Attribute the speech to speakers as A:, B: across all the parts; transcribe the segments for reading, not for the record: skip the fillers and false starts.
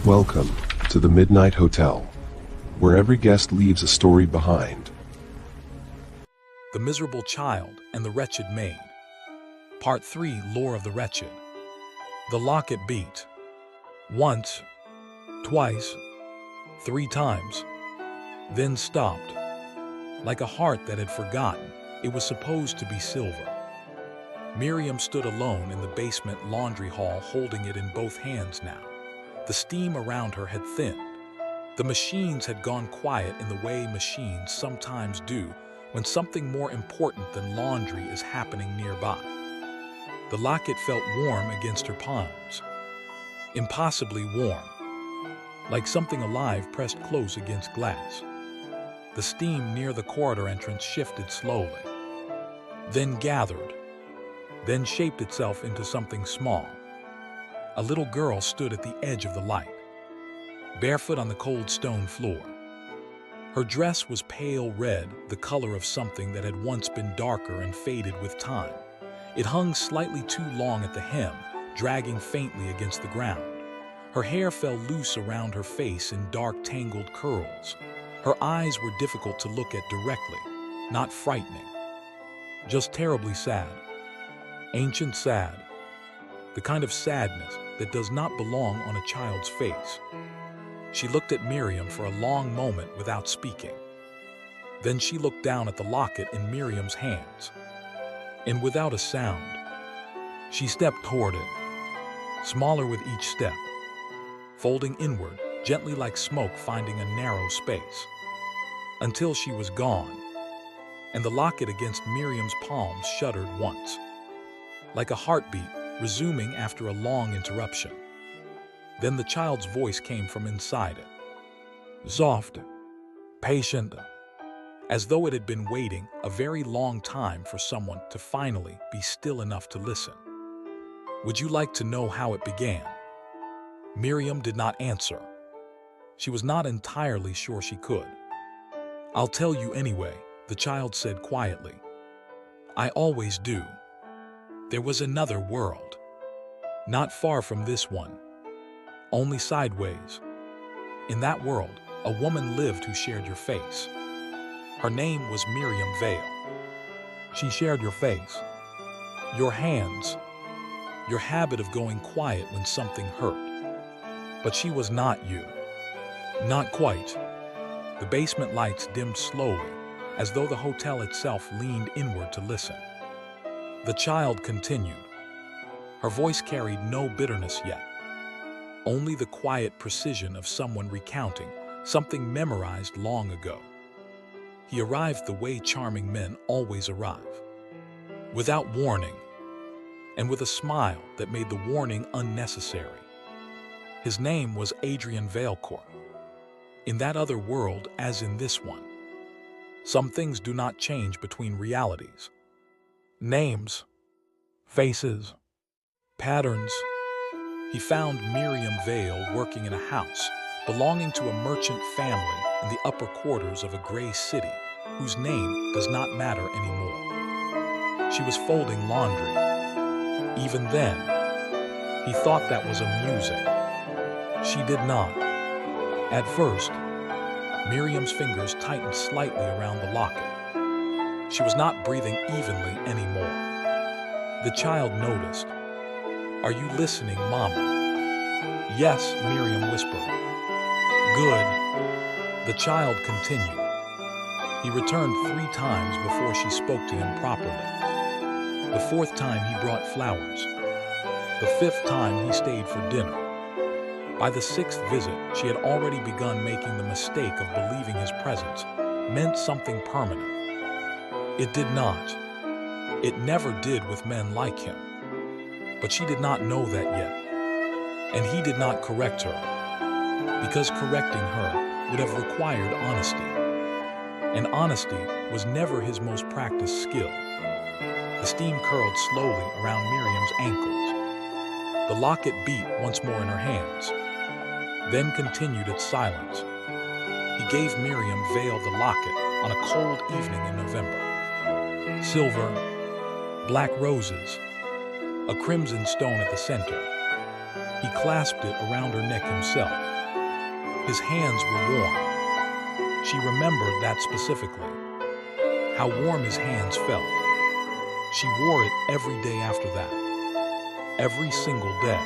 A: Welcome to the Midnight Hotel, where every guest leaves a story behind.
B: The Miserable Child and the Wretched Maid. Part 3, Lore of the Wretched. The Locket beat. Once, twice, 3 times, then stopped. Like a heart that had forgotten, it was supposed to be silver. Miriam stood alone in the basement laundry hall, holding it in both hands now. The steam around her had thinned. The machines had gone quiet in the way machines sometimes do when something more important than laundry is happening nearby. The locket felt warm against her palms. Impossibly warm. Like something alive pressed close against glass. The steam near the corridor entrance shifted slowly. Then gathered. Then shaped itself into something small. A little girl stood at the edge of the light, barefoot on the cold stone floor. Her dress was pale red, the color of something that had once been darker and faded with time. It hung slightly too long at the hem, dragging faintly against the ground. Her hair fell loose around her face in dark, tangled curls. Her eyes were difficult to look at directly, not frightening, just terribly sad. Ancient sad. The kind of sadness that does not belong on a child's face. She looked at Miriam for a long moment without speaking. Then she looked down at the locket in Miriam's hands. And without a sound, she stepped toward it, smaller with each step, folding inward, gently like smoke finding a narrow space, until she was gone, and the locket against Miriam's palms shuddered once, like a heartbeat resuming after a long interruption. Then the child's voice came from inside it. Soft, patient, as though it had been waiting a very long time for someone to finally be still enough to listen. Would you like to know how it began? Miriam did not answer. She was not entirely sure she could. I'll tell you anyway, the child said quietly. I always do. There was another world, not far from this one, only sideways. In that world, a woman lived who shared your face. Her name was Miriam Vale. She shared your face, your hands, your habit of going quiet when something hurt. But she was not you. Not quite. The basement lights dimmed slowly, as though the hotel itself leaned inward to listen. The child continued. Her voice carried no bitterness yet, only the quiet precision of someone recounting something memorized long ago. He arrived the way charming men always arrive, without warning, and with a smile that made the warning unnecessary. His name was Adrian Valecourt. In that other world, as in this one, some things do not change between realities. Names, faces, patterns. He found Miriam Vale working in a house belonging to a merchant family in the upper quarters of a gray city whose name does not matter anymore. She was folding laundry. Even then, he thought that was amusing. She did not. At first, Miriam's fingers tightened slightly around the locket. She was not breathing evenly anymore. The child noticed. Are you listening, Mama? Yes, Miriam whispered. Good. The child continued. He returned 3 times before she spoke to him properly. The 4th time he brought flowers. The 5th time he stayed for dinner. By the 6th visit, she had already begun making the mistake of believing his presence meant something permanent. It did not. It never did with men like him. But she did not know that yet. And he did not correct her, because correcting her would have required honesty. And honesty was never his most practiced skill. The steam curled slowly around Miriam's ankles. The locket beat once more in her hands, then continued its silence. He gave Miriam Vale the locket on a cold evening in November. Silver, black roses, a crimson stone at the center. He clasped it around her neck himself. His hands were warm. She remembered that specifically. How warm his hands felt. She wore it every day after that. Every single day.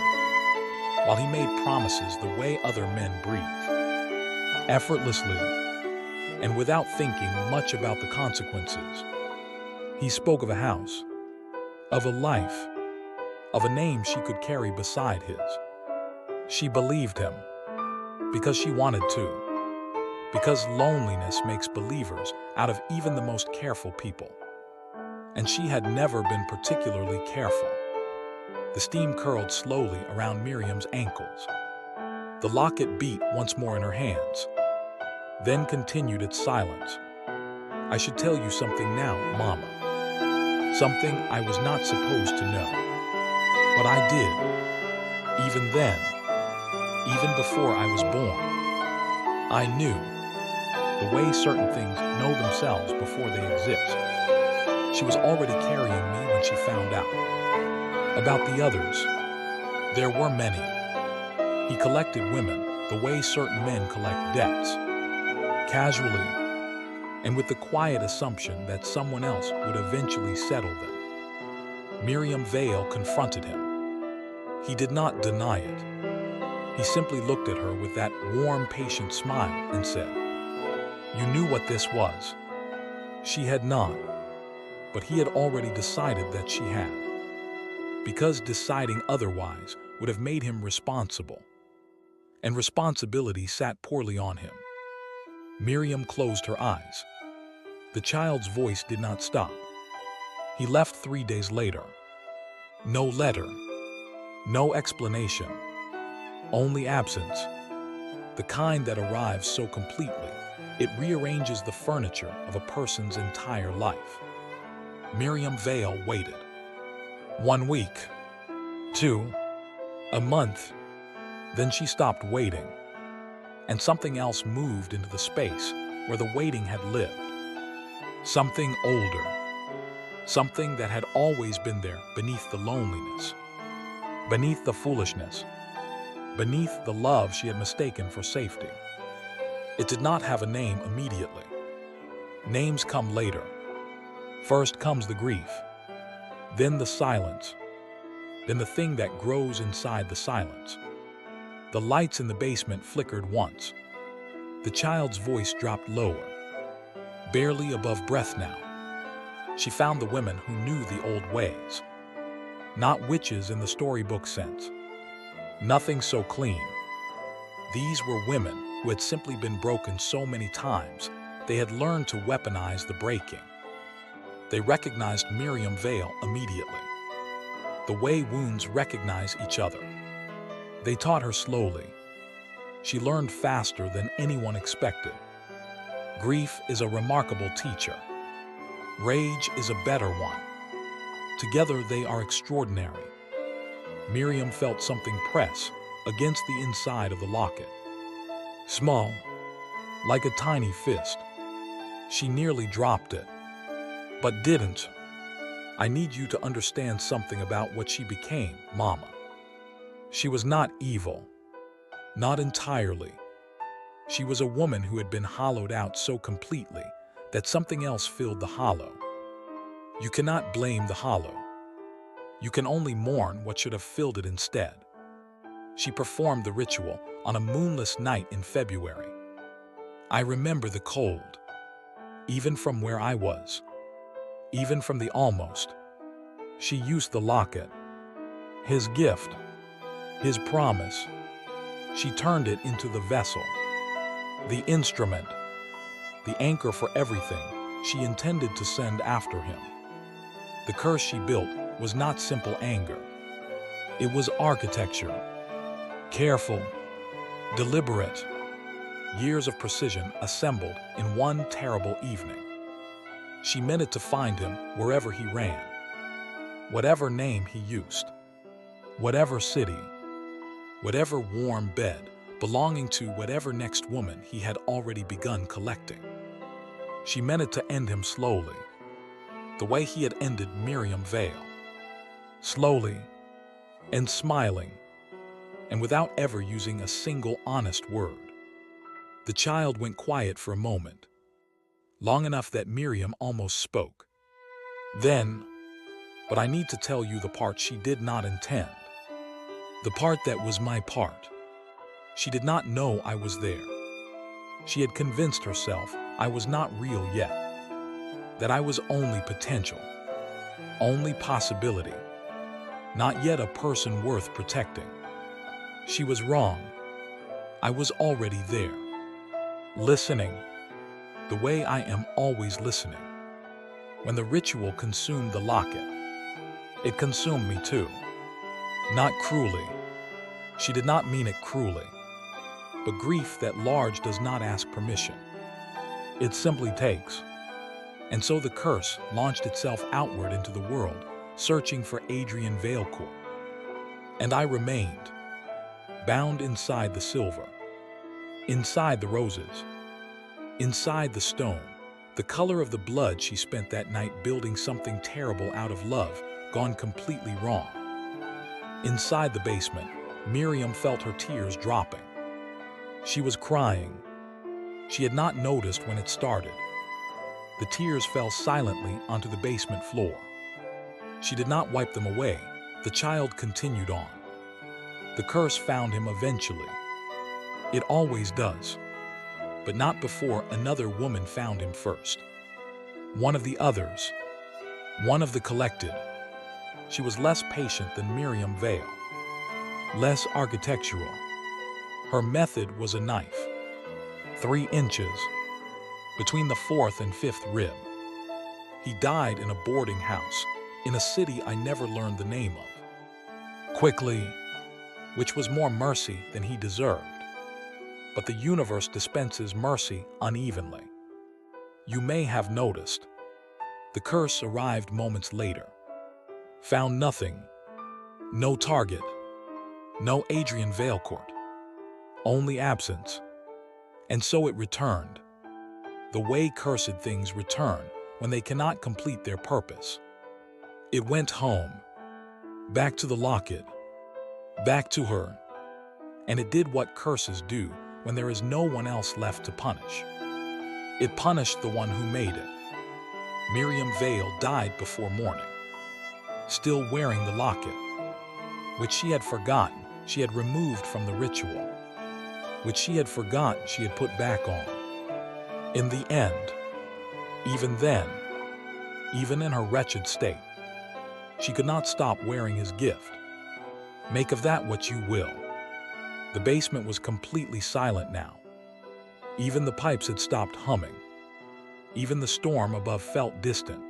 B: While he made promises the way other men breathe. Effortlessly, and without thinking much about the consequences. He spoke of a house, of a life, of a name she could carry beside his. She believed him, because she wanted to, because loneliness makes believers out of even the most careful people. And she had never been particularly careful. The steam curled slowly around Miriam's ankles. The locket beat once more in her hands, then continued its silence. I should tell you something now, Mama. Something I was not supposed to know. But I did. Even then. Even before I was born. I knew. The way certain things know themselves before they exist. She was already carrying me when she found out. About the others. There were many. He collected women the way certain men collect debts. Casually, and with the quiet assumption that someone else would eventually settle them. Miriam Vale confronted him. He did not deny it. He simply looked at her with that warm, patient smile and said, "You knew what this was." She had not, but he had already decided that she had. Because deciding otherwise would have made him responsible. And responsibility sat poorly on him. Miriam closed her eyes. The child's voice did not stop. He left 3 days later. No letter. No explanation. Only absence. The kind that arrives so completely, it rearranges the furniture of a person's entire life. Miriam Vale waited. 1 week. 2. A month. Then she stopped waiting. And something else moved into the space where the waiting had lived. Something older. Something that had always been there beneath the loneliness. Beneath the foolishness. Beneath the love she had mistaken for safety. It did not have a name immediately. Names come later. First comes the grief. Then the silence. Then the thing that grows inside the silence. The lights in the basement flickered once. The child's voice dropped lower, barely above breath now. She found the women who knew the old ways. Not witches in the storybook sense. Nothing so clean. These were women who had simply been broken so many times, they had learned to weaponize the breaking. They recognized Miriam Vale immediately. The way wounds recognize each other. They taught her slowly. She learned faster than anyone expected. Grief is a remarkable teacher. Rage is a better one. Together they are extraordinary. Miriam felt something press against the inside of the locket. Small, like a tiny fist. She nearly dropped it, but didn't. I need you to understand something about what she became, Mama. She was not evil. Not entirely. She was a woman who had been hollowed out so completely that something else filled the hollow. You cannot blame the hollow. You can only mourn what should have filled it instead. She performed the ritual on a moonless night in February. I remember the cold, even from where I was, even from the almost. She used the locket, his gift, his promise. She turned it into the vessel, the instrument, the anchor for everything she intended to send after him. The curse she built was not simple anger. It was architecture, careful, deliberate, years of precision assembled in one terrible evening. She meant it to find him wherever he ran, whatever name he used, whatever city, whatever warm bed belonging to whatever next woman he had already begun collecting. She meant it to end him slowly, the way he had ended Miriam Vale. Slowly and smiling, and without ever using a single honest word. The child went quiet for a moment, long enough that Miriam almost spoke. Then, but I need to tell you the part she did not intend. The part that was my part. She did not know I was there. She had convinced herself I was not real yet, that I was only potential, only possibility, not yet a person worth protecting. She was wrong. I was already there, listening, the way I am always listening. When the ritual consumed the locket, it consumed me too. Not cruelly. She did not mean it cruelly. But grief that large does not ask permission. It simply takes. And so the curse launched itself outward into the world, searching for Adrian Vailcourt. And I remained, bound inside the silver, inside the roses, inside the stone, the color of the blood she spent that night building something terrible out of love, gone completely wrong. Inside the basement, Miriam felt her tears dropping. She was crying. She had not noticed when it started. The tears fell silently onto the basement floor. She did not wipe them away. The child continued on. The curse found him eventually. It always does. But not before another woman found him first. One of the others. One of the collected. She was less patient than Miriam Vale. Less architectural. Her method was a knife. 3 inches. Between the 4th and 5th rib. He died in a boarding house, in a city I never learned the name of. Quickly, which was more mercy than he deserved. But the universe dispenses mercy unevenly. You may have noticed. The curse arrived moments later. Found nothing. No target. No Adrian Vailcourt. Only absence. And so it returned. The way cursed things return when they cannot complete their purpose. It went home. Back to the locket. Back to her. And it did what curses do when there is no one else left to punish. It punished the one who made it. Miriam Vale died before morning, still wearing the locket, which she had forgotten she had removed from the ritual, which she had forgotten she had put back on. In the end, even then, even in her wretched state, she could not stop wearing his gift. Make of that what you will. The basement was completely silent now. Even the pipes had stopped humming. Even the storm above felt distant.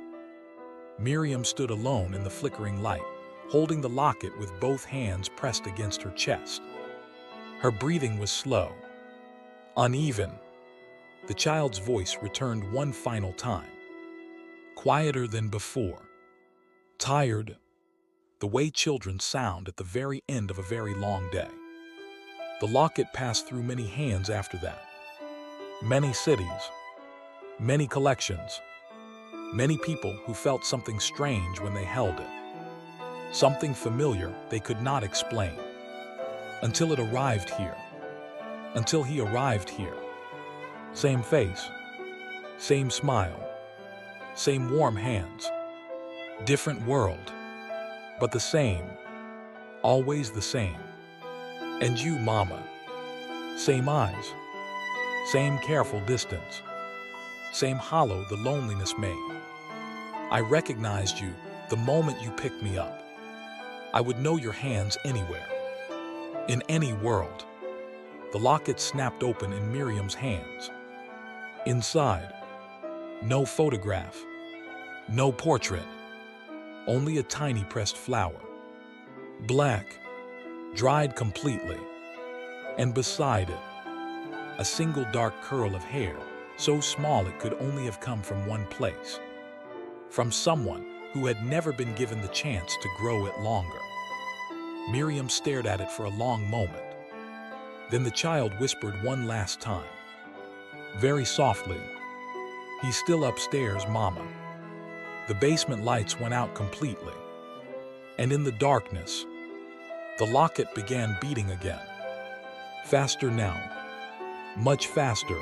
B: Miriam stood alone in the flickering light, holding the locket with both hands pressed against her chest. Her breathing was slow, uneven. The child's voice returned one final time. Quieter than before. Tired, the way children sound at the very end of a very long day. The locket passed through many hands after that. Many cities, many collections, many people who felt something strange when they held it. Something familiar they could not explain. Until it arrived here. Until he arrived here. Same face, same smile, same warm hands. Different world, but the same, always the same. And you, Mama, same eyes, same careful distance, same hollow the loneliness made. I recognized you the moment you picked me up. I would know your hands anywhere, in any world. The locket snapped open in Miriam's hands. Inside, no photograph, no portrait, only a tiny pressed flower. Black, dried completely. And beside it, a single dark curl of hair, so small it could only have come from one place. From someone who had never been given the chance to grow it longer. Miriam stared at it for a long moment. Then the child whispered one last time. Very softly, "He's still upstairs, Mama." The basement lights went out completely. And in the darkness, The locket began beating again. Faster now. Much faster,